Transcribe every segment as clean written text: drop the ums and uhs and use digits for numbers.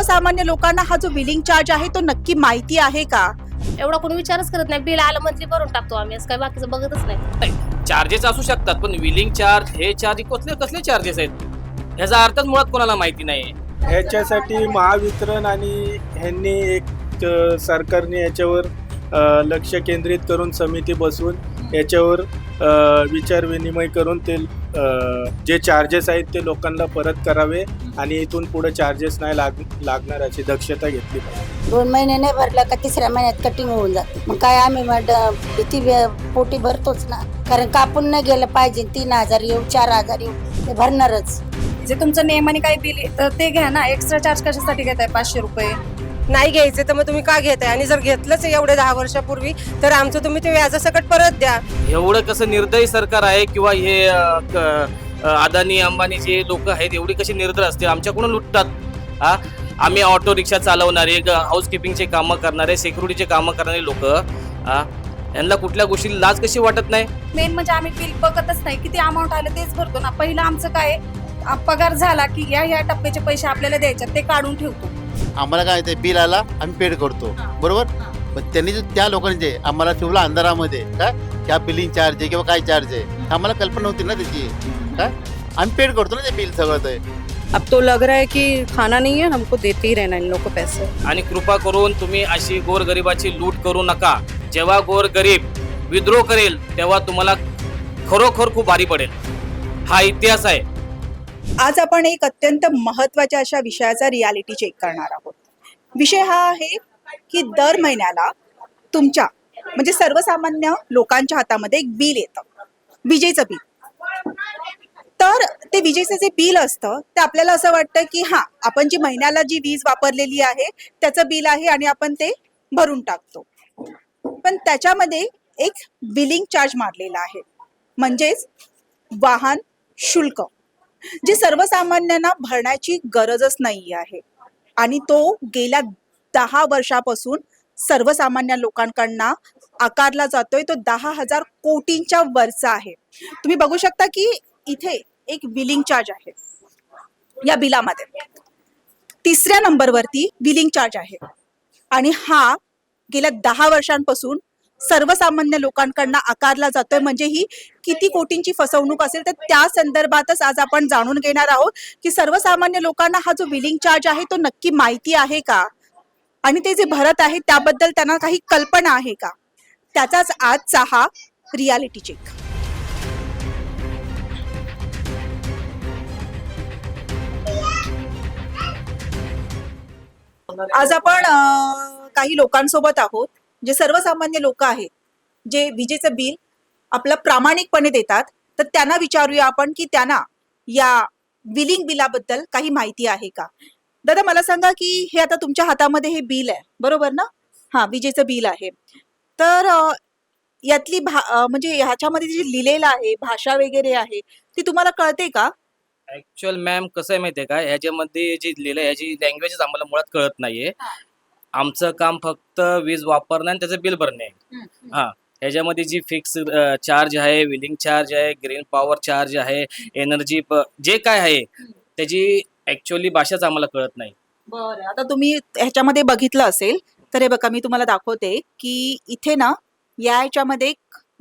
सर्वसामान्य लोकांना हा जो बिलिंग चार्ज आहे तो नक्की माहिती आहे का? एवढा कोणी विचारच करत नाही. बिल आलं मंथली भरून टाकतो आम्ही, असं काय बाकीचं बघतच नाही. चार्जेस असू शकतात, पण विलिंग चार्ज हे चार्ज कसले कसले चार्जेस आहेत ह्याचा अर्थच मुळात कोणाला माहिती नाही. ह्याच्यासाठी महावितरण आणि ह्यांनी एक सरकारने याच्यावर लक्ष केंद्रित करून समिती बसवून याच्यावर विचार विनिमय करून ते जे चार्जेस आहेत ते लोकांना परत करावे आणि इथून पुढे चार्जेस नाही लागणार याची दक्षता घेतली पाहिजे. 2 महिने नाही भरला का तिसऱ्या महिन्यात कटिंग होऊन जाते. मग काय आम्ही भीती पोटी भरतोच ना, कारण कापून नाही गेलं पाहिजे. 3,000 येऊ 4,000 येऊ ते भरणारच. जे तुमचं नियमाने काही बिल आहे तर ते घ्या ना. एक्स्ट्रा चार्ज कशासाठी घेताय? 500 रुपये नाही घ्यायचे तर मग तुम्ही का घेताय? आणि जर घेतलंच एवढे 10 वर्षापूर्वी तर आमचं तुम्ही ते व्याजासकट परत द्या. एवढं कसं निर्दयी सरकार आहे किंवा हे अदानी अंबानी जे लोक आहेत एवढी कशी निर्दय असते, आमच्याकडून लुटतात. हा, आम्ही ऑटो रिक्षा चालवणारे, हाऊसकीपिंगचे कामं करणारे, सिक्युरिटीचे कामं करणारे लोक, यांना कुठल्या गोष्टी लाज कशी वाटत नाही? मेन म्हणजे आम्ही बिल बघतच नाही. किती अमाऊंट आलं तेच भरतो ना. पहिलं आमचं काय पगार झाला की या टप्प्याचे पैसे आपल्याला द्यायचे ते काढून ठेवतो. आम्हाला काय ते बिल आला आम्ही पेड करतो, बरोबर. पण त्यांनी त्या लोकांनी जे आम्हाला ठेवलं अंधारामध्ये काय क्या बिलिंग चार्ज आहे किंवा काय चार्ज आहे आम्हाला कल्पना होती ना त्याची. काय आम्ही पेड करतो ना ते बिल सगळं. ते अब तो लग रहा है कि खाना नहीं है, हमको देते ही रहना इन लोगों को पैसे. आणि कृपा करून तुम्ही अशी गोरगरिबाची लूट करू नका. जेव्हा गोरगरीब विद्रोह करेल तेव्हा तुम्हाला खरोखर खूप भारी पडेल. हा इतिहास आहे. आज आपण एक अत्यंत महत्त्वाच्या अशा विषयाचा रियालिटी चेक करणार आहोत. विषय हा आहे की दर महिन्याला तुमच्या म्हणजे सर्वसामान्य लोकांच्या हातामध्ये एक बिल येतं, विजेचं बिल. तर ते विजेचं जे बिल असतं ते आपल्याला असं वाटतं की हा, आपण जी महिन्याला जी वीज वापरलेली आहे त्याचं बिल आहे आणि आपण ते भरून टाकतो. पण त्याच्यामध्ये एक बिलिंग चार्ज मारलेला आहे, म्हणजेच वाहन शुल्क, जे सर्वसामान्यांना भरण्याची गरजच नाही आहे आणि तो गेल्या 10 वर्षापासून सर्वसामान्य लोकांकडनं आकारला जातोय. तो 10,000 कोटींच्या वरचा आहे. तुम्ही बघू शकता की इथे एक बिलिंग चार्ज आहे. या बिलामध्ये 3ऱ्या नंबरवरती बिलिंग चार्ज आहे आणि हा गेल्या 10 वर्षांपासून सर्वसामान्य लोकांकडनं आकारला जातोय. म्हणजे ही किती कोटींची फसवणूक असेल, तर त्या संदर्भातच आज आपण जाणून घेणार आहोत की सर्वसामान्य लोकांना हा जो बिलिंग चार्ज आहे तो नक्की माहिती आहे का, आणि ते जे भरत आहेत त्याबद्दल त्यांना काही कल्पना आहे का. त्याचाच आजचा हा रियालिटी चेक. आज आपण काही लोकांसोबत आहोत जे सर्वसामान्य लोक आहेत, जे विजेचं बिल आपलं प्रामाणिकपणे देतात. तर त्यांना विचारूया आपण की त्यांना या बिलिंग बिलाबद्दल काही माहिती आहे का. दादा, मला सांगा की हे आता तुमच्या हातामध्ये हे बिल आहे, बरोबर ना? हा, विजेचं बिल आहे. तर यातली म्हणजे ह्याच्यामध्ये जे लिहिलेलं आहे, भाषा वगैरे आहे, ती तुम्हाला कळते का? ऍक्च्युअल मॅम कसं आहे माहितीये का, ह्याच्यामध्ये जे लिहिलं याची लँग्वेजच आम्हाला मुळात कळत नाहीये. आमचं काम फक्त वीज वापरणं आणि त्याचं बिल भरणे आहे. हा, ह्याच्यामध्ये जी फिक्स चार्ज आहे, विलिंग चार्ज आहे, ग्रीन पॉवर चार्ज आहे, एनर्जी जे काय आहे त्याची ऍक्च्युअली भाषाच आम्हाला कळत नाही. बरं, आता तुम्ही ह्याच्यामध्ये बघितलं असेल तर हे बघा, मी तुम्हाला दाखवते की इथे ना या ह्याच्यामध्ये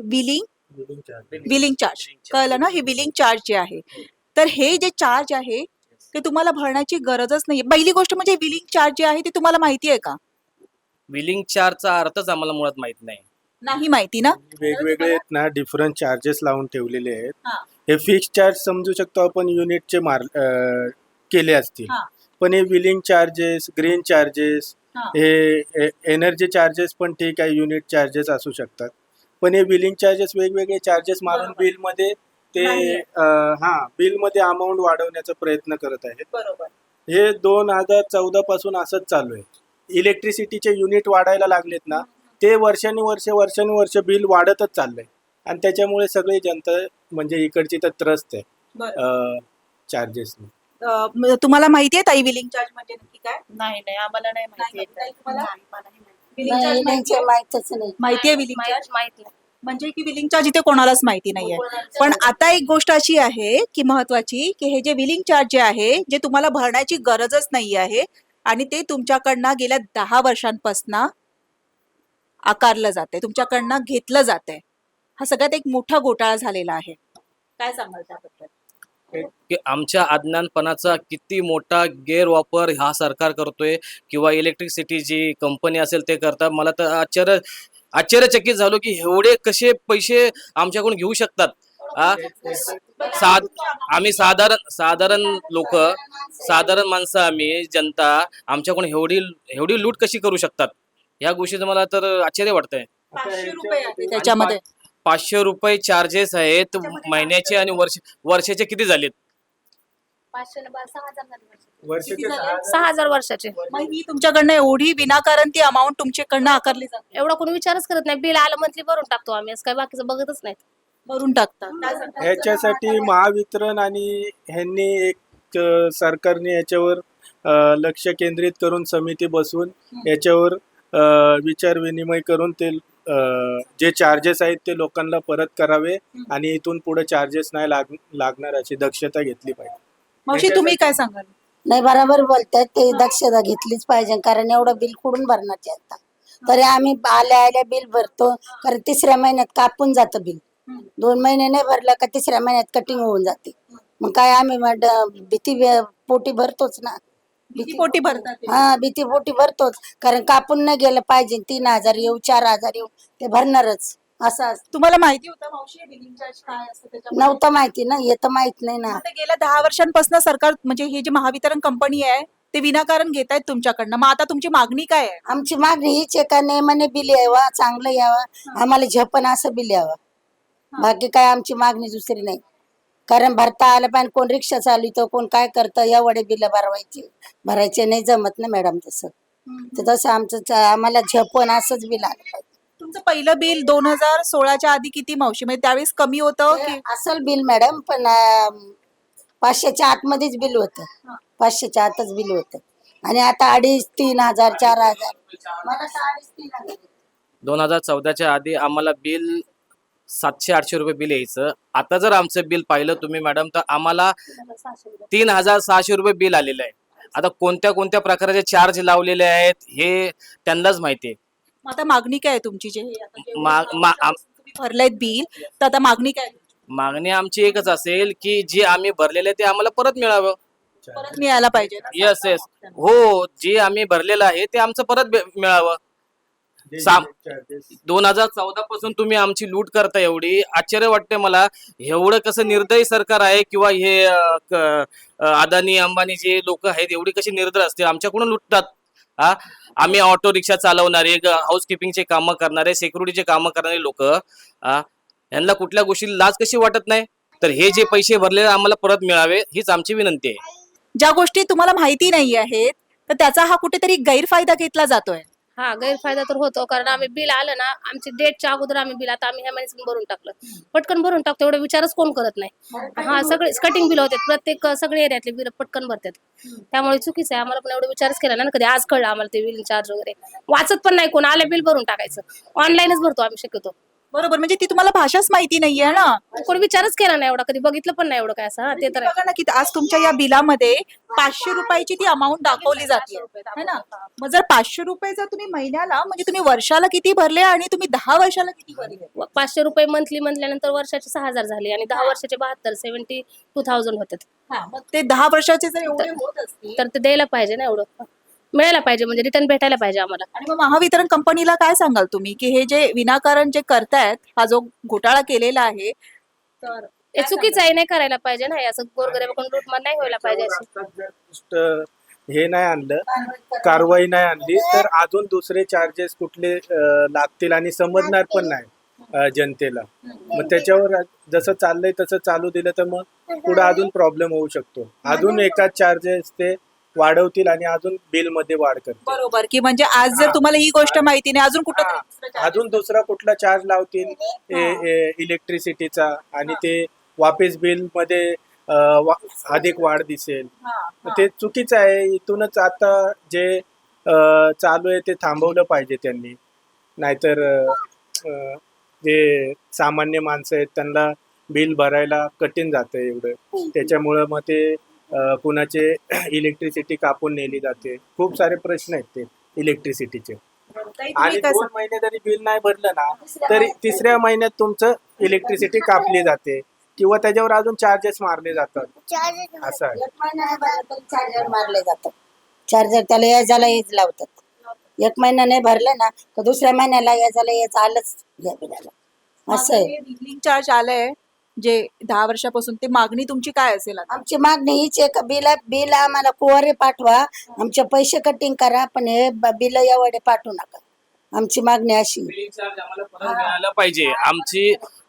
बिलिंग चार्ज कळलं ना, हे बिलिंग चार्ज जे आहे. तर हे जे चार्ज आहे ते तुम्हाला भरण्याची गरजच नाही. पहिली गोष्ट म्हणजे बिलिंग चार्ज जे आहे ते तुम्हाला माहिती आहे का? विलिंग चार्जचा अर्थच आम्हाला मुळात माहित नाही. नाही माहिती ना. वेगवेगळे आहेत ना, डिफरंट चार्जेस लावून ठेवलेले आहेत. हा. हे फिक्स चार्ज समजू शकतो आपण, युनिटचे केले असतील. हा. पण हे बिलिंग चार्जेस, ग्रीन चार्जेस, हा. हे एनर्जी चार्जेस पण ठीक आहे, युनिट चार्जेस असू शकतात. पण हे बिलिंग चार्जेस वेगवेगळे चार्जेस मारून बिलमध्ये ते बिलमध्ये अमाऊंट वाढवण्याचा प्रयत्न करत आहेत. बरोबर. हे 2014 पासून असंच चालू आहे. इलेक्ट्रिसिटीचे युनिट वाढायला लागलेत ना, ते वर्षानुवर्ष बिल वाढतच चाललंय आणि त्याच्यामुळे सगळी जनता म्हणजे इकडची तर त्रस्त आहे चार्जेसने. तुम्हाला माहिती आहे ताई बिलिंग चार्ज म्हणजे नक्की काय? नाही, आम्हाला नाही माहिती. नाही, तुम्हाला? नाही, त्यांचं माहीतच नाही. माहिती आहे बिलिंग चार्ज माहिती नाही. म्हणजे की बिलिंग चार्ज इथे कोणालाच माहिती नाहीये. पण आता एक गोष्ट अशी आहे की महत्वाची, की हे जे बिलिंग चार्ज जे आहे, जे तुम्हाला भरण्याची गरजच नाही आहे, आणि ते तुमच्याकडनं गेल्या 10 वर्षांपासून आकारलं जाते, तुमच्याकडनं घेतलं जाते. हा सगळ्यात एक मोठा घोटाळा झालेला आहे. काय सांगाल त्याबद्दल? की आमच्या अज्ञानपणाचा किती मोठा गैरवापर हा सरकार करतोय किंवा इलेक्ट्रिसिटी जी कंपनी असेल ते करतात. मला तर आश्चर्यचकित झालो की एवढे कसे पैसे आमच्याकडून घेऊ शकतात. आ? आम्ही साधारण लोक, साधारण माणसं, आम्ही जनता, आमच्याकडून एवढी एवढी लूट कशी करू शकतात, ह्या गोष्टीचं मला तर आश्चर्य वाटतंय. 500 रुपये आहे त्याच्यामध्ये. 500 रुपये चार्जेस आहेत महिन्याचे आणि वर्षाचे किती झालेत? 6,000 वर्षाचे. मग ही तुमच्याकडनं एवढी विनाकारण ती अमाऊंट तुमच्याकडनं आकारली जाते, एवढा कोणी विचारच करत नाही. बिल आलं मंथली भरून टाकतो आम्ही, असं काय बाकीचं बघतच नाही. भरून टाकतात. काय सांगता? ह्याच्यासाठी महावितरण आणि ह्यांनी एक सरकारने याच्यावर लक्ष केंद्रित करून समिती बसवून याच्यावर विचार विनिमय करून ते जे चार्जेस आहेत ते लोकांना परत करावे आणि इथून पुढे चार्जेस नाही लागणार अशी दक्षता घेतली पाहिजे. मावशी तुम्ही काय सांगाल? नाही बरोबर बोलतायत, ते दक्षता घेतलीच पाहिजे. कारण एवढं बिल कुठून भरणार जनता? तरी आम्ही आल्या बिल भरतो, कारण तिसऱ्या महिन्यात कापून जातं बिल. 2 महिने नाही भरलं का तिसऱ्या महिन्यात कटिंग होऊन जाते. मग काय आम्ही भीती पोटी भरतोच ना. किती पोटी भरतात ते? हा, भीती पोटी भरतोच, कारण कापून नाही गेलं पाहिजे. 3,000 येऊ 4,000 येऊ ते भरणारच असं असतं. तुम्हाला माहिती होतं मावशी बिलिंग चार्ज काय असतं त्याच्यामध्ये? नव्हतं माहिती ना, हे तर माहित नाही ना. आता गेल्या 10 वर्षांपासून सरकार म्हणजे हे जे महावितरण कंपनी आहे ते विनाकारण घेत आहेत तुमच्याकडनं. मग आता तुमची मागणी काय आहे? आमची मागणी हीच आहे का नेमाने बिल यावं, चांगलं यावं, आम्हाला झेपण असं बिल यावं. बाकी काय आमची मागणी दुसरी नाही. कारण भरता आलं पाहिजे. कोण रिक्षा चालवतं, कोण काय करतं, एवढे बिल भरायचे नाही जमत ना मॅडम तसं. तर तसं आम्हाला झेपण असंच बिल आलं पाहिजे. तुमचं पहिलं बिल 2016च्या आधी किती मावशी? म्हणजे त्यावेळेस कमी होतं की? असल बिल मॅडम, पण 500च्या आतमध्येच बिल होतं. 500च्या आतच बिल होतं. आणि आता 2,500, 3,000, 4,000. मला तर 2,500, 3,000. 2014च्या आधी आम्हाला बिल 700-800 रुपये बिल यायचं. आता जर आमचं बिल पाहिलं तुम्ही मॅडम, तर आम्हाला 3,600 रुपये बिल आलेलं आहे. आता कोणत्या कोणत्या प्रकारचे चार्ज लावलेले आहेत हे त्यांनाच माहिती आहे. मग आता मागणी काय आहे तुमची? जे हे आता जे तुम्ही भरलेत बिल, तर आता मागणी काय आहे? मागणी आमची एकच असेल की जे आम्ही भरलेलं आहे ते आम्हाला परत मिळावं. परत मिळायला पाहिजे ना? येस येस, हो, जे आम्ही भरलेलं आहे ते आमचं परत मिळावं. 2014 पासून तुम्ही आमची लूट करता, एवढी आश्चर्य वाटते मला. एवढं कसं निर्दयी सरकार आहे किंवा हे अदानी अंबानी जे लोक आहेत एवढी कशी निर्दय असतील, आमच्याकडून लुटतात. हा, आम्ही ऑटो रिक्षा चालवणारे, हाऊसकीपिंगचे कामं करणारे, सिक्युरिटीचे कामं करणारे लोक, यांना कुठल्या गोष्टी लाज कशी वाटत नाही? तर हे जे पैसे भरलेले आम्हाला परत मिळावे हीच आमची विनंती आहे. ज्या गोष्टी तुम्हाला माहिती नाही आहेत तर त्याचा हा कुठेतरी गैरफायदा घेतला जातोय. हा, गैरफायदा तर होतो, कारण आम्ही बिल आलं ना, आमची डेटच्या अगोदर आम्ही बिल, आता आम्ही ह्या महिन्यात भरून टाकलं, पटकन भरून टाकतो. एवढे विचारच कोण करत नाही. हा, सगळे कटिंग बिल होते, प्रत्येक सगळे एरियातले बिल पटकन भरतात. त्यामुळे चुकीचं आहे. आम्हाला पण एवढे विचारच केला ना कधी. आज कळलं आम्हाला ते बिल चार्ज वगैरे. वाचत पण नाही कोण, आलं बिल भरून टाकायचं. ऑनलाईनच भरतो आम्ही शक्यतो. बरोबर, म्हणजे ती तुम्हाला भाषाच माहिती नाहीये ना. कोणी विचारच केला नाही एवढा, कधी बघितलं पण नाही एवढं काय असं. हा, ते तर आहे. बघा ना की आज तुमच्या या बिलामध्ये 500 रुपयाची ती अमाऊंट दाखवली जाते है ना. मग जर 500 रुपये जर तुम्ही महिन्याला, म्हणजे तुम्ही वर्षाला किती भरले आणि तुम्ही 10 वर्षाला किती भरले? 500 रुपये मंथली म्हटल्यानंतर वर्षाचे 6,000 झाले आणि 10 वर्षाचे 72,000 होतात. मग ते 10 वर्षाचे जर एवढे होत असतील तर ते द्यायला पाहिजे ना, एवढं मिळायला पाहिजे, म्हणजे रिटर्न भेटायला पाहिजे आम्हाला. आणि मग महावितरण कंपनीला काय सांगाल तुम्ही की हे जे विनाकारण जे करतायत, हा जो घोटाळा केलेला आहे, तर हे चुकीचं आहे, नाही करायला पाहिजे ना. हे असं गोरगरिबाकडून लूटमार नाही व्हायला पाहिजे अशी. हे नाही आणलं, कारवाई नाही आणली तर अजून दुसरे चार्जेस कुठले लागतील आणि समजणार पण नाही जनतेला. मग त्याच्यावर जसं चाललंय तसं चालू दिलं तर मग पुढे अजून प्रॉब्लेम होऊ शकतो. अजून एकाच चार्जेस ते वाढवतील आणि अजून बिल मध्ये वाढ करतील. बरोबर, की म्हणजे आज जर तुम्हाला ही गोष्ट माहिती नाही, अजून कुठं अजून दुसरा कुठला चार्ज लावतील इलेक्ट्रिसिटीचा आणि ते वापस बिल मध्ये अधिक वाढ दिसेल. ते चुकीचं आहे. इथूनच आता जे चालू आहे ते थांबवलं पाहिजे त्यांनी. नाहीतर जे सामान्य माणसं आहेत त्यांना बिल भरायला कठीण जातं एवढं. त्याच्यामुळं मग ते कुणाचे इलेक्ट्रिसिटी कापून नेली जाते. खूप सारे प्रश्न आहेत ते इलेक्ट्रिसिटीचे. ताई, आणि तुम्ही कसं 2 महिने जरी बिल नाही भरलं ना तरी तिसऱ्या महिन्यात तुमचं इलेक्ट्रिसिटी कापली जाते किंवा त्याच्यावर अजून चार्जेस मारले जातात. असं आहे. एक महिना नाही भरला तरी चार्जर मारले जातात. चार्जर त्याला याजाला येज लावतात. 1 महिना नाही भरला ना तर दुसऱ्या महिन्याला याजाला येज आलंच या बिलाला. असं आहे. बिलिंग चार्ज आलंय जे 10 वर्षापासून, ते मागणी तुमची काय असेल आता? आमची मागणी हीच आहे का बिल आम्हाला कुवारे पाठवा, आमचे पैसे कटिंग करा, पण हे बिल एवढे पाठवू नका. आमची मागणी अशी. बिलिंग चार्ज आम्हाला परत मिळालं पाहिजे.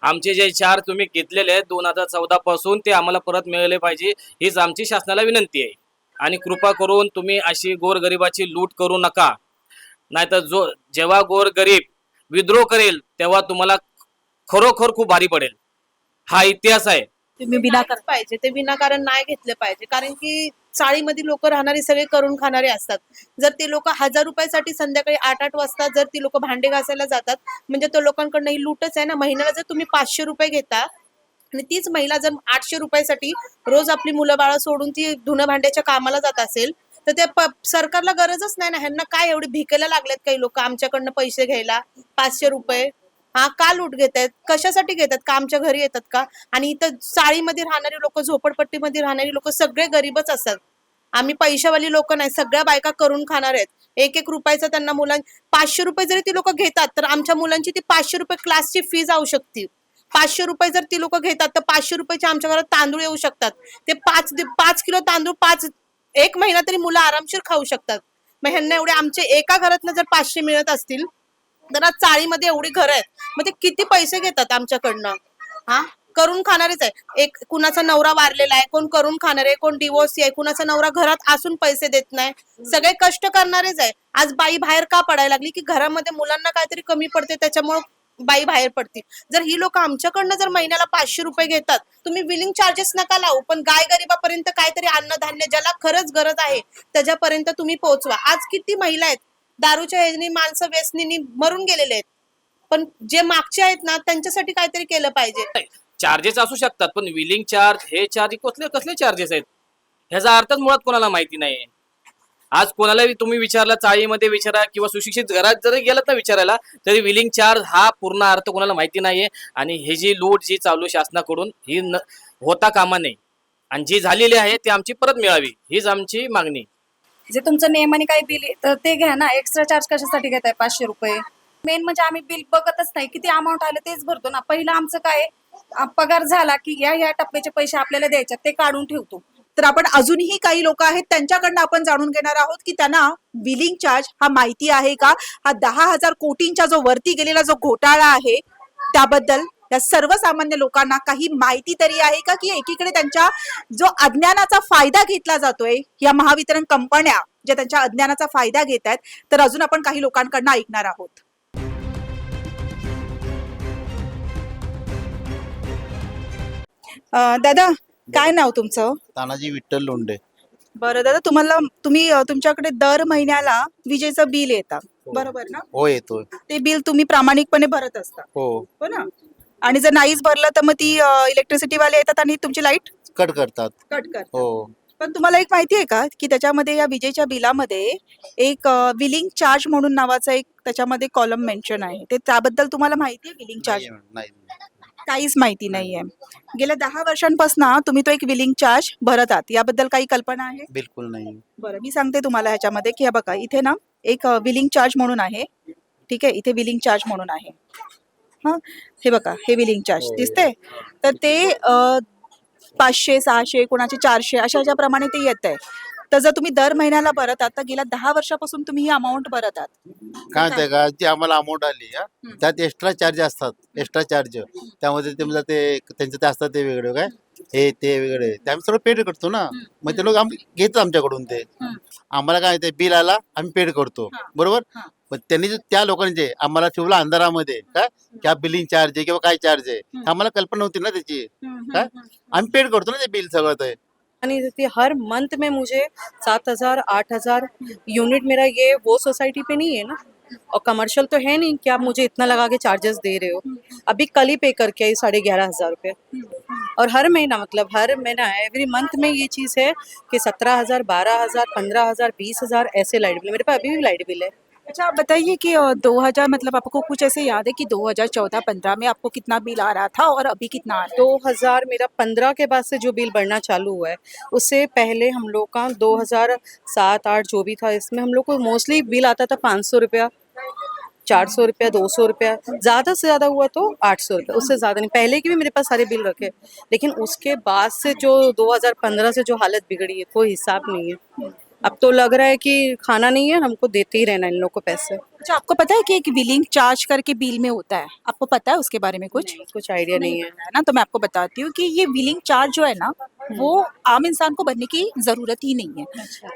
आमचे जे चार्ज तुम्ही घेतलेले आहेत 2014 पासून ते आम्हाला परत मिळाले पाहिजे, हीच आमची शासनाला विनंती आहे. आणि कृपा करून तुम्ही अशी गोरगरिबाची लूट करू नका. नाहीतर जेव्हा गोरगरीब विद्रोह करेल तेव्हा तुम्हाला खरोखर खूप भारी पडेल. हा इतिहास आहे. तुम्ही विनाकारण पाहिजे ते विनाकारण नाही घेतले पाहिजे, कारण की चाळीमध्ये लोक राहणारे सगळे करून खाणारे असतात. जर ते लोक 1000 रुपयासाठी संध्याकाळी 8-8 वाजता जर ती लोक भांडे घासायला जातात, म्हणजे तो लोकांकडनं ही लूटच आहे ना. महिन्याला जर तुम्ही 500 रुपये घेता आणि तीच महिला जर 800 रुपयासाठी रोज आपली मुलं बाळा सोडून ती धुणं भांड्याच्या कामाला जात असेल, तर त्या सरकारला गरजच नाही ना. ह्यांना काय एवढे भिकेला लागलेत काही लोक आमच्याकडनं पैसे घ्यायला 500 रुपये. हा, का लूट घेत आहेत? कशासाठी घेतात? का आमच्या घरी येतात का? आणि इथं चाळीमध्ये राहणारी लोक, झोपडपट्टीमध्ये राहणारी लोक सगळे गरीबच असतात. आम्ही पैशावाली लोक नाही, सगळ्या बायका करून खाणार आहेत. 1-1 रुपयाचा त्यांना 500 रुपये जरी ती लोक घेतात तर आमच्या मुलांची ती 500 रुपये क्लासची फी जाऊ शकते. 500 रुपये जर ती लोक घेतात तर 500 रुपयाचे आमच्या घरात तांदूळ येऊ शकतात. ते 5 किलो तांदूळ 1 महिना तरी मुलं आरामशीर खाऊ शकतात. मग ह्यांना एवढे आमचे एका घरातनं जर 500 मिळत असतील तर आज चाळीमध्ये एवढी घरं आहेत, मग ते किती पैसे घेतात आमच्याकडनं? हा, करून खाणारेच आहे. एक कुणाचा नवरा वारलेला आहे, कोण करून खाणार आहे, कोण डिवोर्सी आहे, कुणाचा नवरा घरात असून पैसे देत नाही. सगळे कष्ट करणारेच आहे. आज बाई बाहेर का पडायला लागली? की घरामध्ये मुलांना काहीतरी कमी पडते, त्याच्यामुळे बाई बाहेर पडते. जर ही लोक आमच्याकडनं जर महिन्याला 500 रुपये घेतात, तुम्ही बिलिंग चार्जेस नका लावू, पण गरीबापर्यंत काहीतरी अन्नधान्य ज्याला खरंच गरज आहे त्याच्यापर्यंत तुम्ही पोहोचवा. आज किती महिला आहेत दारूच्या ह्यानी, माणसं व्यसनीनी मरून गेलेले आहेत, पण जे मागचे आहेत ना त्यांच्यासाठी काहीतरी केलं पाहिजे. चार्जेस असू शकतात, पण विलिंग चार्ज हे चार्ज कसले चार्जेस आहेत ह्याचा अर्थच मुळात कोणाला माहिती नाही. आज कोणालाही तुम्ही विचारला, चाळीमध्ये विचारा किंवा सुशिक्षित घरात जरी गेलात ना विचारायला, तरी विलिंग चार्ज हा पूर्ण अर्थ कोणाला माहिती नाहीये. आणि हे जी लूट जी चालू शासनाकडून ही होता कामा नये, आणि जी झालेली आहे ती आमची परत मिळावी, हीच आमची मागणी. जे तुमचं नियमाने काही बिल आहे तर ते घ्या ना. एक्स्ट्रा चार्ज कशासाठी घेताय 500 रुपये? मेन म्हणजे आम्ही बिल बघतच नाही, किती अमाऊंट आलं तेच भरतो ना. पहिलं आमचं काय पगार झाला की या टप्प्याचे पैसे आपल्याला द्यायचे ते काढून ठेवतो. तर आपण अजूनही काही लोक आहेत त्यांच्याकडनं आपण जाणून घेणार आहोत की त्यांना बिलिंग चार्ज हा माहिती आहे का? हा 10,000 कोटींच्या जो वरती गेलेला जो घोटाळा आहे त्याबद्दल या सर्वसामान्य लोकांना काही माहिती तरी आहे का? की एकीकडे त्यांच्या जो अज्ञानाचा फायदा घेतला जातोय या महावितरण कंपन्या ज्या त्यांच्या अज्ञानाचा फायदा घेत आहेत, तर अजून आपण काही लोकांकडनं ऐकणार आहोत. दादा, काय नाव तुमचं? तानाजी विठ्ठल लोंढे. बरं दादा, तुम्ही तुमच्याकडे दर महिन्याला विजेचं बिल येतं, बरोबर ना? हो, येतो. ते बिल तुम्ही प्रामाणिकपणे भरत असता, हो, हो ना? आणि जर नाहीच भरलं तर मग ती इलेक्ट्रिसिटी वाले येतात आणि तुमची लाईट कट करतात. कट करतात. हो, पण तुम्हाला एक माहिती आहे का की त्याच्यामध्ये या विजेच्या बिलामध्ये एक बिलिंग चार्ज म्हणून नावाचा एक त्याच्यामध्ये कॉलम मेन्शन आहे, ते त्याबद्दल तुम्हाला माहिती आहे? बिलिंग चार्ज नाही, नाही. काहीच माहिती नाहीये. गेल्या 10 वर्षांपासून तुम्ही तो एक बिलिंग चार्ज भरत आहात, याबद्दल काही कल्पना आहे? बिलकुल नाही. बरं, मी सांगते तुम्हाला ह्याच्यामध्ये की हे बघा, इथे ना एक बिलिंग चार्ज म्हणून आहे, ठीक आहे? इथे बिलिंग चार्ज म्हणून आहे, हा, हे बघा, हे बिलिंग चार्ज दिसते. तर ते 500, 600, कोणाचे 400 अशा ह्याच्याप्रमाणे ते येत आहे. तर जर तुम्ही दर महिन्याला भरत आहात तर गेल्या 10 वर्षापासून तुम्ही ही अमाऊंट भरत आहात. काय म्हणते का, जी आम्हाला अमाऊंट आली त्यात एक्स्ट्रा चार्ज असतात. एक्स्ट्रा चार्ज त्यामध्ये ते म्हणजे ते त्यांचं ते असतात ते वेगळे, काय हे ते वेगळे, ते आम्ही सगळं पेड करतो ना. मग ते लोक घेतात आमच्याकडून. ते आम्हाला काय ते बिल आला आम्ही पेड करतो, बरोबर. पण त्यांनी त्या लोकांनी जे आम्हाला ठेवलं अंधारामध्ये, काय क्या बिलिंग चार्ज आहे किंवा काय चार्ज आहे, आम्हाला कल्पना नव्हती ना त्याची. काय आम्ही पेड करतो ना ते बिल सगळं. ते नहीं देती हर मंथ में मुझे 7,000 8,000 यूनिट मेरा ये वो सोसाइटी पे नहीं है ना, और कमर्शियल तो है नहीं कि आप मुझे इतना लगा के चार्जेस दे रहे हो। अभी कल ही पे करके आई 11,500 रुपये। और हर महीना मतलब हर महीना एवरी मंथ में ये चीज़ है कि 17,000, 12,000, 15,000, 20,000 ऐसे लाइट बिल। मेरे पास अभी भी लाइट बिल है। अच्छा, आप बताइए कि 2000 मतलब आपको कुछ ऐसे याद है कि 2014-15 में आपको कितना बिल आ रहा था और अभी कितना आ रहा है? 2000 मेरा 15 के बाद से जो बिल बढ़ना चालू हुआ है, उससे पहले हम लोग का 2007-8 जो भी था, इसमें हम लोग को मोस्टली बिल आता था 500 रुपया, 400 रुपया, 200 रुपया, ज़्यादा से ज़्यादा हुआ तो 800 रुपया, उससे ज़्यादा नहीं। पहले के भी मेरे पास सारे बिल रखे, लेकिन उसके बाद से जो 2015 से जो हालत बिगड़ी है, कोई हिसाब नहीं है। अब तो लग रहा है कि खाना नहीं है, हमको देते ही रहना इन लोग को पैसे। अच्छा, आपको पता है कि एक बिलिंग चार्ज करके बिल में होता है? आपको पता है उसके बारे में कुछ? कुछ आइडिया नहीं है। है ना, तो मैं आपको बताती हूँ कि ये बिलिंग चार्ज जो है ना, वो आम इंसान को भरने की जरूरत ही नहीं है,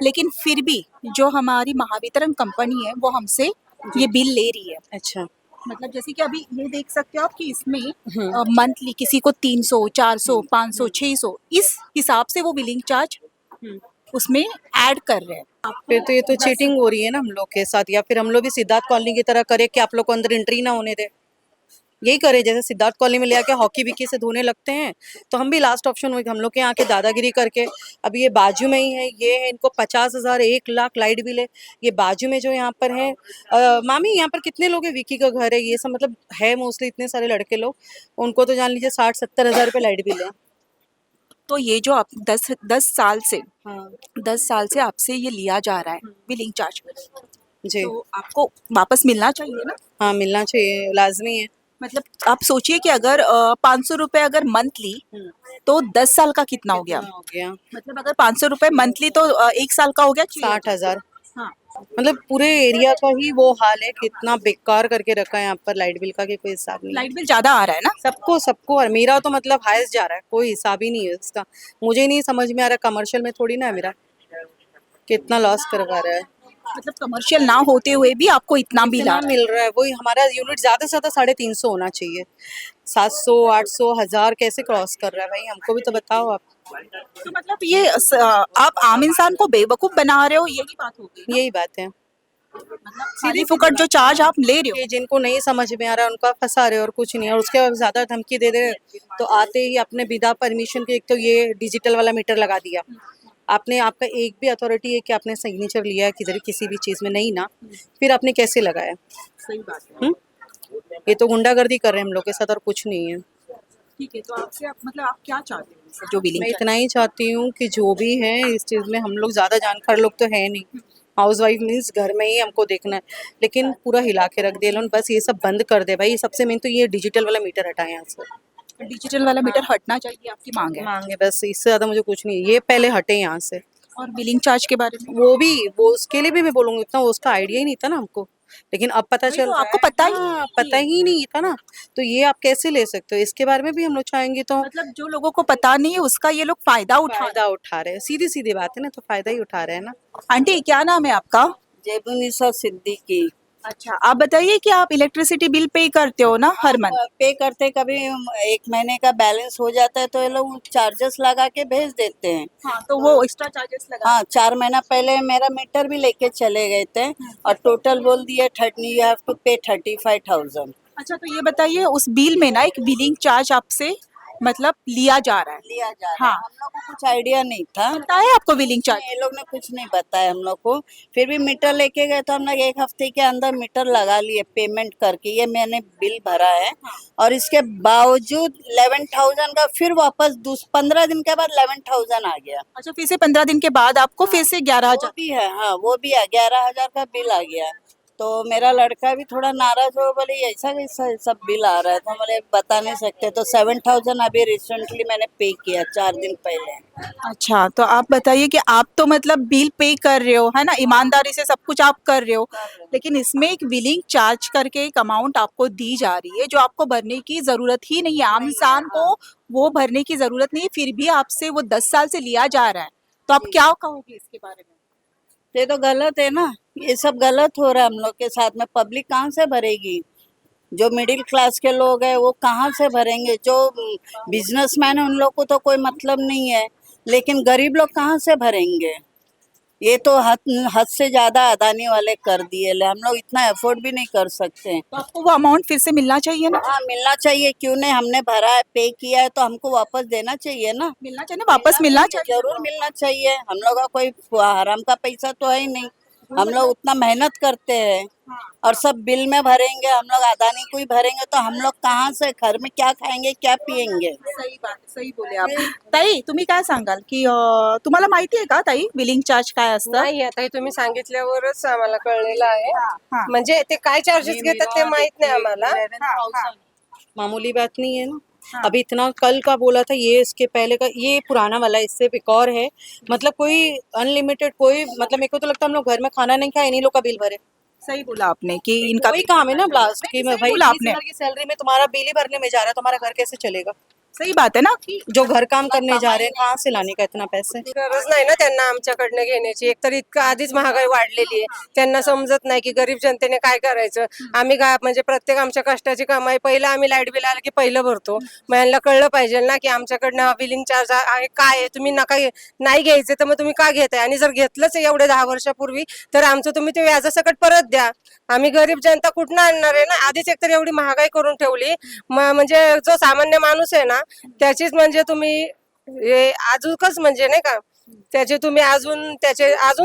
लेकिन फिर भी जो हमारी महावितरण कंपनी है वो हमसे ये बिल ले रही है। अच्छा। मतलब जैसे कि अभी ये देख सकते हो आप कि इसमें मंथली किसी को 300, 400, 500, 600 इस हिसाब से वो बिलिंग चार्ज उसमें ऐड कर रहे हैं। फिर तो ये तो चीटिंग हो रही है ना हम लोग के साथ। या फिर हम लोग भी सिद्धार्थ कॉलोनी की तरह करें कि आप लोग को अंदर एंट्री ना होने दे, यही करे। जैसे सिद्धार्थ कॉलोनी में ले आके हॉकी विकी से धोने लगते हैं, तो हम भी लास्ट ऑप्शन हुए हम लोग के यहाँ के दादागिरी करके। अब ये बाजू में ही है, ये है, इनको 50,000 1,00,000 लाइट बिल है। ये बाजू में जो यहाँ पर है, मामी यहाँ पर कितने लोग हैं? विकी का घर है, ये सब मतलब है मोस्टली इतने सारे लड़के लोग, उनको तो जान लीजिए 60-70 हज़ार रुपये लाइट बिल है। तो ये जो आप 10 साल से हाँ 10 साल से आपसे ये लिया जा रहा है बिलिंग चार्ज, जी। तो आपको वापस मिलना चाहिए ना? हाँ मिलना चाहिए, लाजमी है। मतलब आप सोचिए कि अगर 500 रुपए अगर मंथली, तो 10 साल का कितना हो गया? हो गया मतलब अगर 500 रुपए मंथली तो 1 साल का हो गया 60,000। हाँ। मतलब पूरे एरिया का ही वो हाल है, कितना बेकार करके रखा है यहाँ पर लाइट बिल का कि कोई हिसाब नहीं है। लाइट बिल ज्यादा आ रहा है ना? सबको और मेरा तो मतलब हाईएस्ट जा रहा है, कोई हिसाब ही नहीं है इसका। मुझे नहीं समझ में आ रहा, कमर्शियल में थोड़ी ना है मेरा, कितना लॉस करवा रहा है। मतलब कमर्शियल ना होते हुए भी आपको इतना बिल आ कितना मिल रहा है? वही हमारा यूनिट ज्यादा से ज्यादा 350 होना चाहिए, 700, 800, 1000 कैसे क्रॉस कर रहा है भाई? हमको भी तो बताओ आप। तो मतलब ये आप आम इंसान को बेवकूफ बना रहे हो, यही बात होगी ना? यही बात है, सीधी फुकट जो चार्ज आप ले रहे हो। कि जिनको नहीं समझ में आ रहा है उनका फंसा रहे हो और कुछ नहीं। और उसके बाद ज्यादा धमकी दे दे, तो आते ही अपने बिना परमिशन के, एक तो ये डिजिटल वाला मीटर लगा दिया आपने, आपका एक भी अथॉरिटी है कि आपने सिग्नेचर लिया है किधर किसी भी चीज में? नहीं ना, फिर आपने कैसे लगाया? सही बात है। ये तो गुंडागर्दी कर रहे हैं हम लोग के साथ और कुछ नहीं है। ठीक है, तो आपसे मतलब आप क्या चाहते हो इससे जो बिलिंग? मैं इतना ही चाहती हूँ कि जो भी है इस चीज़ में, हम लोग ज़्यादा जानकार लोग तो है नहीं, हाउस वाइफ मीन्स घर में ही हमको देखना है, लेकिन पूरा हिला के रख दे लोन। बस ये सब बंद कर दे भाई। सबसे मेन तो ये डिजिटल वाला मीटर हटाए यहाँ से। डिजिटल वाला मीटर हटना चाहिए, आपकी मांग है? मांगे बस, इससे ज़्यादा मुझे कुछ नहीं है, ये पहले हटे यहाँ से। और बिलिंग चार्ज के बारे में? वो उसके लिए भी मैं बोलूँगी, इतना उसका आइडिया ही नहीं था ना हमको, लेकिन अब पता वही चल तो, रहा आपको है। पता ही हाँ, नहीं पता ही नहीं था ना, तो ये आप कैसे ले सकते हो? इसके बारे में भी हम लोग चाहेंगे तो। मतलब जो लोगों को पता नहीं है उसका ये लोग फायदा उठा रहे हैं, सीधी सीधी बात है ना, तो फायदा ही उठा रहे हैं ना। आंटी, क्या नाम है आपका? जयबुनिसा सिद्दीकी। अच्छा, आप बताइए कि आप इलेक्ट्रिसिटी बिल पे करते हो ना हर मंथ? पे करते, कभी 1 महीने का बैलेंस हो जाता है तो ये लोग चार्जेस लगा के भेज देते हैं। हाँ, तो वो एक्स्ट्रा चार्जेस लगा? हाँ, 4 महीना पहले मेरा मीटर भी लेके चले गए थे और टोटल बोल दिए 30, यू हैव टू पे 35,000। अच्छा, तो ये बताइए उस बिल में ना एक बिलिंग चार्ज आपसे मतलब लिया जा रहा है? लिया जा रहा हाँ। है। हम लोग को कुछ आइडिया नहीं था, पता है आपको बिलिंग चार्ज? ये लोग ने कुछ नहीं बताया हम लोग को। फिर भी मीटर लेके गए तो हम लोग 1 हफ्ते के अंदर मीटर लगा लिए पेमेंट करके। ये मैंने बिल भरा है और इसके बावजूद 11,000 का फिर वापस 15 दिन के बाद 11,000 आ गया। अच्छा, फिर से 15 दिन के बाद आपको फिर से 11,000? वो भी है, हाँ वो भी है, 11,000 का बिल आ गया। तो मेरा लड़का भी थोड़ा नाराज हो, बोले ऐसा कैसा सब बिल आ रहा है, तो बोले बता नहीं सकते। तो 7,000 अभी रिसेंटली मैंने पे किया 4 दिन पहले। अच्छा, तो आप बताइए कि आप तो मतलब बिल पे कर रहे हो, है ना, ईमानदारी से सब कुछ आप कर रहे हो, लेकिन इसमें एक बिलिंग चार्ज करके एक अमाउंट आपको दी जा रही है जो आपको भरने की जरूरत ही नहीं है। आम इंसान को वो भरने की जरूरत नहीं है, फिर भी आपसे वो 10 साल से लिया जा रहा है, तो आप क्या कहोगे इसके बारे में? ये तो गलत है ना, ये सब गलत हो रहा है हम लोग के साथ में। पब्लिक कहाँ से भरेगी? जो मिडिल क्लास के लोग हैं वो कहाँ से भरेंगे? जो बिजनेसमैन है उन लोग को तो कोई मतलब नहीं है, लेकिन गरीब लोग कहाँ से भरेंगे? ये तो हद से ज्यादा अदानी वाले कर दिए ले, हम लोग इतना अफोर्ड भी नहीं कर सकते। तो आपको वो अमाउंट फिर से मिलना चाहिए ना? हाँ मिलना चाहिए, क्यों नहीं, हमने भरा है, पे किया है, तो हमको वापस देना चाहिए ना। मिलना चाहिए ना, वापस मिलना चाहिए। जरूर मिलना चाहिए, हम लोग का कोई हराम का पैसा तो है ही नहीं, हम लोग उतना मेहनत करते हैं और सब बिल में भरेंगे, हम लोग अदानी को ही भरेंगे तो हम लोग कहाँ से घर में क्या खाएंगे क्या पिएंगे। सही बात, सही बोले आप. ताई, तुम्ही काय सांगाल की तुम्हाला माहिती आहे का ताई बिलिंग चार्ज काय असतं? नाही आता तुम्ही सांगितल्यावरच आम्हाला कळलेलं आहे. हा. म्हणजे ते काय चार्जेस घेतात ते माहित नाही आम्हाला. मामूली बात नहीं है ना। अभी इतना कल का बोला था, ये इसके पहले का, ये पुराना वाला है, इससे एक और है। मतलब कोई अनलिमिटेड, कोई मतलब मेरे को तो लगता है हम लोग घर में खाना नहीं खाए, इन्हीं लोग का बिल भरे। सही बोला आपने कि इनका वही काम है ना ब्लास्ट की, मैं सही भाई बोला 20 आपने. हजार की सैलरी में तुम्हारा बिल ही भरने में जा रहा है, तुम्हारा घर कैसे चलेगा? सही बात है ना की जो घर काम करने जा रहे हैं, कहाँ से लाने का इतना पैसे? गरज नाही ना त्यांना आमच्याकडनं घेण्याची. एकतर इतकं आधीच महागाई वाढलेली आहे, त्यांना समजत नाही की गरीब जनतेने काय करायचं. आम्ही म्हणजे प्रत्येक आमच्या कष्टाची कमाई, पहिलं आम्ही लाईट बिल आलं की पहिलं भरतो. मग यांना कळलं पाहिजे ना की आमच्याकडनं बिलिंग चार्ज आहे काय आहे, तुम्ही नका नाही घ्यायचे तर मग तुम्ही का घेताय, आणि जर घेतलंच आहे एवढे 10 वर्षापूर्वी तर आमचं तुम्ही ते व्याजासकट परत द्या. आम्ही गरीब जनता कुठनं आणणार आहे ना, आधीच एकतर एवढी महागाई करून ठेवली. म्हणजे जो सामान्य माणूस आहे ना त्याचीच म्हणजे तुम्ही हे अजूनच म्हणजे नाही का त्याचे तुम्ही अजून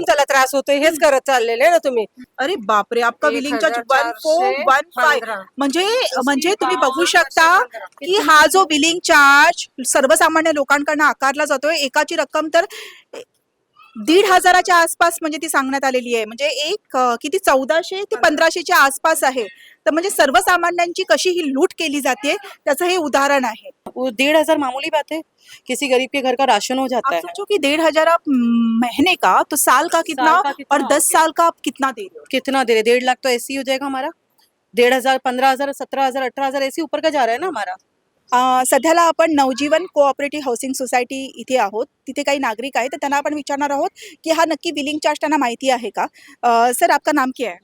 त्याला त्रास होतोय हेच करत चाललेले ना तुम्ही. अरे बापरे, आपका बिलिंग चार्ज 1415 1415 म्हणजे तुम्ही बघू शकता की हा जो बिलिंग चार्ज सर्वसामान्य लोकांकडनं आकारला जातोय, एकाची रक्कम तर 1,500च्या आसपास म्हणजे ती सांगण्यात आलेली आहे. म्हणजे एक किती 1400 ते 1500च्या आसपास आहे. तर म्हणजे सर्वसामान्यांची कशी ही लूट केली जाते त्याचं हे उदाहरण आहे. वो 1,500 मामूली बात है, किसी गरीब के घर का राशन हो जाता आप है। सोचो कि 1,500 आप महीने का, तो साल का कितना, साल का कितना और हो 10 साल का आप कितना दे रहे हो? कितना दे रहे? 1.5 लाख तो ऐसे ही हो जाएगा हमारा। 1,500, 15,000, 17,000, 18,000 ऐसे ऊपर का जा रहा है ना हमारा। सध्याला आपण नवजीवन कोऑपरेटिव्ह हाऊसिंग सोसायटी इथे आहोत. तिथे काही नागरिक आहेत, तर त्यांना आपण विचारणार आहोत की हा नक्की बिलिंग चार्ज त्यांना माहिती आहे का. सर, आपका नाम क्या है?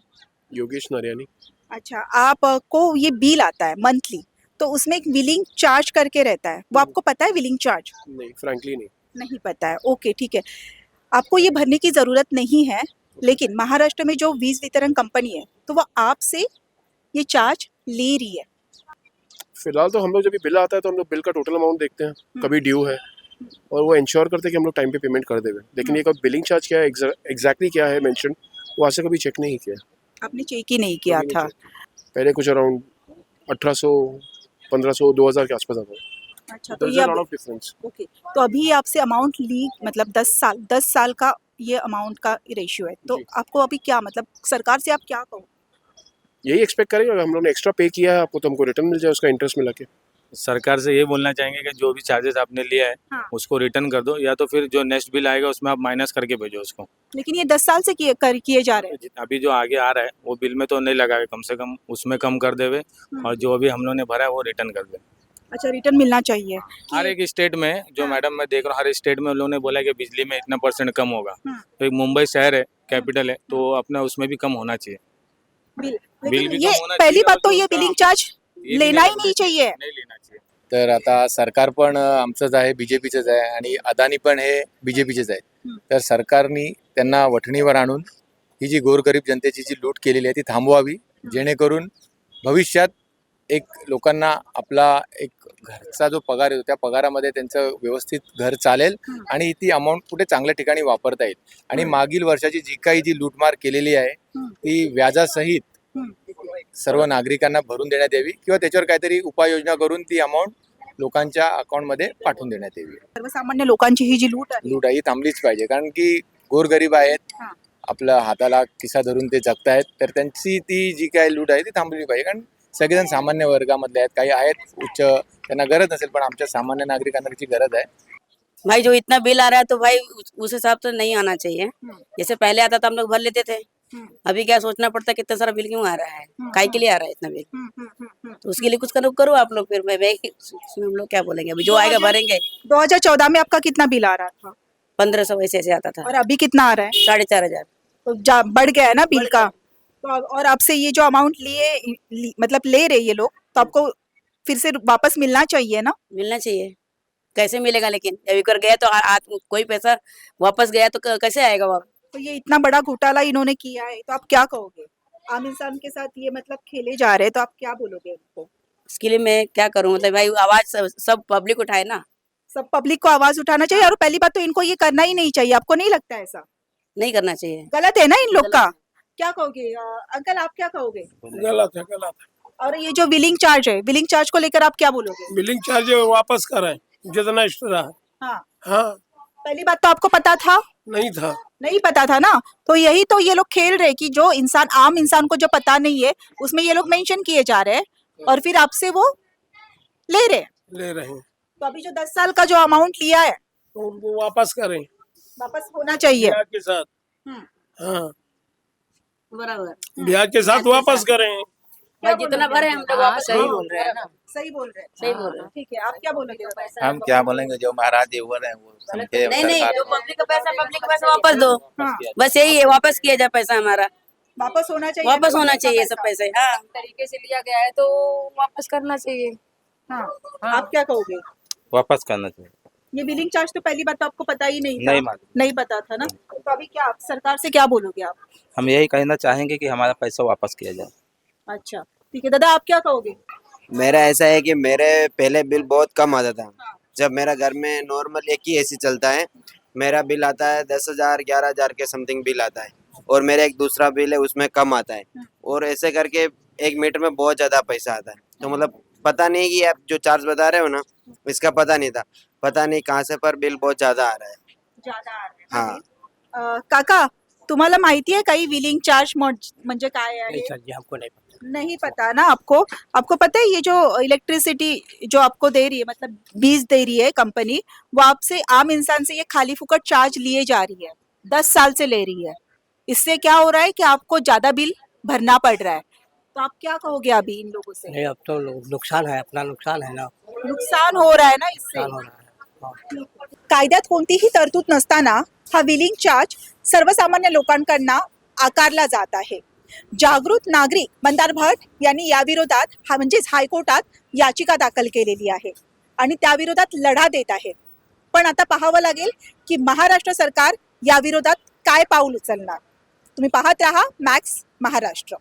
योगेश नारियानी। अच्छा, आपको ये बिल आता है मंथली, तो उसमें एक बिलिंग चार्ज करके रहता है, वो आपको पता है बिलिंग चार्ज? नहीं, फ्रैंकली नहीं। नहीं पता है. ओके, ठीक है. आपको ये भरने की ज़रूरत नहीं है, लेकिन महाराष्ट्र में जो वीज वितरण कंपनी है तो वो आपसे ये चार्ज ले रही है. फिलहाल तो हम लोग जब भी बिल आता है तो हम लोग बिल का टोटल अमाउंट देखते हैं, कभी ड्यू है, और वो इंश्योर करते हैं कि हम लोग टाइम पे पेमेंट कर देंगे। लेकिन ये कब बिलिंग चार्ज क्या है, एग्जैक्टली क्या है मेंशन, वो आज से कभी चेक नहीं किया। आपने चेक ही नहीं किया कभी नहीं था. check। पहले कुछ अराउंड 1800, 1500, 2000 के आसपास आता है। अच्छा, तो There's ये a lot अब of difference। ओके, तो अभी आपसे अमाउंट ली, मतलब 10 साल का ये अमाउंट का रेशियो है, तो जी। आपको अभी क्या, मतलब सरकार से आप क्या कहो? यही एक्सपेक्ट करेंगे, अगर हम लोग ने एक्स्ट्रा पे किया है आपको तो हमको रिटर्न मिल जाए उसका इंटरेस्ट मिला के। सरकार से ये बोलना चाहेंगे कि जो भी चार्जेस आपने लिया है हाँ. उसको रिटर्न कर दो, या तो फिर जो नेक्स्ट बिल आएगा उसमें आप माइनस करके भेजो उसको. लेकिन ये 10 साल से किए जा रहे हैं. अभी जो आगे आ रहा है वो बिल में तो नहीं लगा है, कम से कम उसमें कम कर देवे, और जो अभी हम लोगों ने भरा है वो रिटर्न कर दे. अच्छा, रिटर्न मिलना चाहिए. हर एक स्टेट में जो मैडम मैं देख रहा हूँ, हर स्टेट में उन लोगों ने बोला कि बिजली में इतना % कम होगा. तो एक मुंबई शहर है, कैपिटल है, तो अपना उसमें भी कम होना चाहिए. बिल, बिल लेकिन भी ये कम होना पहली चाहिए, बात तो और ये दूसरा- बिलिंग चार्ज ये भी लेना ही नहीं नहीं चाहिए. नहीं लेना चाहिए. तर आता सरकार पण आमचंच आहे, बीजेपीचंच आहे, आणि अदानी पण हे बीजेपीचेच आहे. तर सरकारनी त्यांना वठणीवर आणून ही जी गोरगरीब जनतेची जी लूट केलेली आहे ती थांबवावी, जेणेकरून भविष्यात एक लोकांना आपला एक घरचा जो पगार येतो त्या पगारामध्ये त्यांचं व्यवस्थित घर चालेल आणि ती अमाऊंट कुठे चांगल्या ठिकाणी वापरता येईल. आणि मागील वर्षाची जी काही जी लूटमार केलेली आहे ती व्याजासहित सर्व नागरिकांना भरून देण्यात यावी, किंवा त्याच्यावर काहीतरी उपाययोजना करून ती अमाऊंट लोकांच्या अकाउंटमध्ये पाठवून देण्यात यावी. सर्वसामान्य लोकांची ही जी लूट आहे, लूट ही थांबलीच पाहिजे, कारण की गोरगरीब आहेत, हा. आपल्या हाताला खिसा धरून ते जगतायत, तर त्यांची ती जी काय लूट आहे ती थांबली पाहिजे. कारण सगळेजण सामान्य वर्गामधले आहेत, काही आहेत उच्च, त्यांना गरज नसेल, पण आमच्या सामान्य नागरिकांना त्याची गरज आहे. भाई जो इतना बिल आ रहा है तो भाई उस हिसाब से नहीं आना चाहिए। जैसे पहले आता था हम लोग भर लेते थे, अभी क्या सोचना पड़ता है कितना सारा बिल क्यों आ रहा है, काय के लिए आ रहा है इतना बिल, तो उसके लिए कुछ करो आप लोग। फिर मैं इसमें हम लोग क्या बोलेंगे, अभी जो आएगा भरेंगे। 2014 में आपका कितना बिल आ रहा था? 1500 वैसे ऐसे आता था, और अभी कितना आ रहा है? 4,500। तो बढ़ गया है ना बिल का. तो और आपसे ये जो अमाउंट मतलब ले रहे ये लोग, तो आपको फिर से वापस मिलना चाहिए ना. मिलना चाहिए, कैसे मिलेगा? लेकिन अभी कर गया तो कोई पैसा वापस गया तो कैसे आएगा वापस? तो ये इतना बड़ा घोटाला इन्होंने किया है, तो आप क्या कहोगे? आम इंसान के साथ ये मतलब खेले जा रहे हैं, तो आप क्या बोलोगे उनको? इसके लिए मैं क्या करूं, मतलब भाई आवाज सब पब्लिक उठाए ना। सब पब्लिक को आवाज उठाना चाहिए, और पहली बात तो इनको ये करना ही नहीं चाहिए। आपको नहीं लगता ऐसा? नहीं करना चाहिए। गलत है ना इन लोग का? क्या कहोगे अंकल, आप क्या कहोगे? गलत है, गलत है। और ये जो बिलिंग चार्ज है, बिलिंग चार्ज को लेकर आप क्या बोलोगे? बिलिंग चार्ज वापस करें जितना एक्स्ट्रा है। हाँ, हाँ, पहली बात तो आपको पता था? नहीं था। नहीं पता था ना, तो यही तो ये लोग खेल रहे कि जो इंसान, आम इंसान को जो पता नहीं है उसमें ये लोग मेंशन किए जा रहे हैं और फिर आपसे वो ले रहे हैं। ले रहे हैं तो अभी जो 10 साल का जो अमाउंट लिया है तो उनको वापस करें वापस होना चाहिए। ब्याज के साथ। हम्म। हाँ, बराबर। ब्याज के साथ वापस करें। जितना भरे हम लोग वापस सही बोल रहे हैं ना। सही बोल रहे हैं। सही बोल रहे हैं। ठीक है, आप क्या बोलोगे? हम क्या बोलेंगे, जो महाराज जी हुए हैं वो समझे। नहीं नहीं, जो पब्लिक का पैसा वापस दो। हाँ, बस यही है, वापस किया जाए पैसा हमारा, वापस होना चाहिए। वापस होना चाहिए सब पैसे। हाँ, तरीके से लिया गया है तो वापस करना चाहिए। हाँ, आप क्या कहोगे? वापस करना चाहिए। ये बिलिंग चार्ज तो पहली बात तो आपको पता ही नहीं था। नहीं मालूम। नहीं पता था ना, तो अभी क्या आप सरकार से क्या बोलोगे आप? हम यही कहना चाहेंगे कि हमारा पैसा वापस किया जाए। अच्छा, ठीक है दादा, आप क्या कहोगे? मेरा ऐसा है कि मेरे पहले बिल बहुत कम आता था। जब मेरा घर में नॉर्मल एक ही एसी चलता है, मेरा बिल आता है 10,000 11,000 के समथिंग बिल आता है, और मेरा एक दूसरा बिल है उसमें कम आता है, और ऐसे करके 1 मीटर में बहुत ज़्यादा पैसा आता है। तो मतलब पता नहीं कि आप जो चार्ज बता रहे हो ना, इसका पता नहीं था, पता नहीं कहाँ से पर बिल बहुत ज़्यादा आ रहा है। ज्यादा आ रहे हैं। हाँ, काका, तुम्हाला माहिती आहे काही बिलिंग चार्ज म्हणजे काय आहे? हमको नहीं पता। नहीं पता ना आपको? आपको पता है ये जो इलेक्ट्रिसिटी जो आपको दे रही है, मतलब बीज दे रही है कंपनी, वो आपसे, आम इंसान से ये खाली फुकट चार्ज लिए जा रही है, 10 साल से ले रही है। इससे क्या हो रहा है कि आपको ज्यादा बिल भरना पड़ रहा है। तो आप क्या कहोगे अभी इन लोगों से? नहीं, अब तो नुकसान है, अपना नुकसान है ना। नुकसान हो रहा है ना इससे। नुकसान हो रहा है। कायद्यात कोणतीही तरतूद नसताना हा बिलिंग चार्ज सर्वसामान्य लोकांकडनं आकारला जात आहे. जागृत नागरिक मंदार भट यांनी याविरोधात म्हणजेच हायकोर्टात याचिका दाखल केलेली आहे आणि त्याविरोधात लढा देत आहे. पण आता पाहावं लागेल की महाराष्ट्र सरकार याविरोधात काय पाऊल उचलणार. तुम्ही पाहत राहा मॅक्स महाराष्ट्र.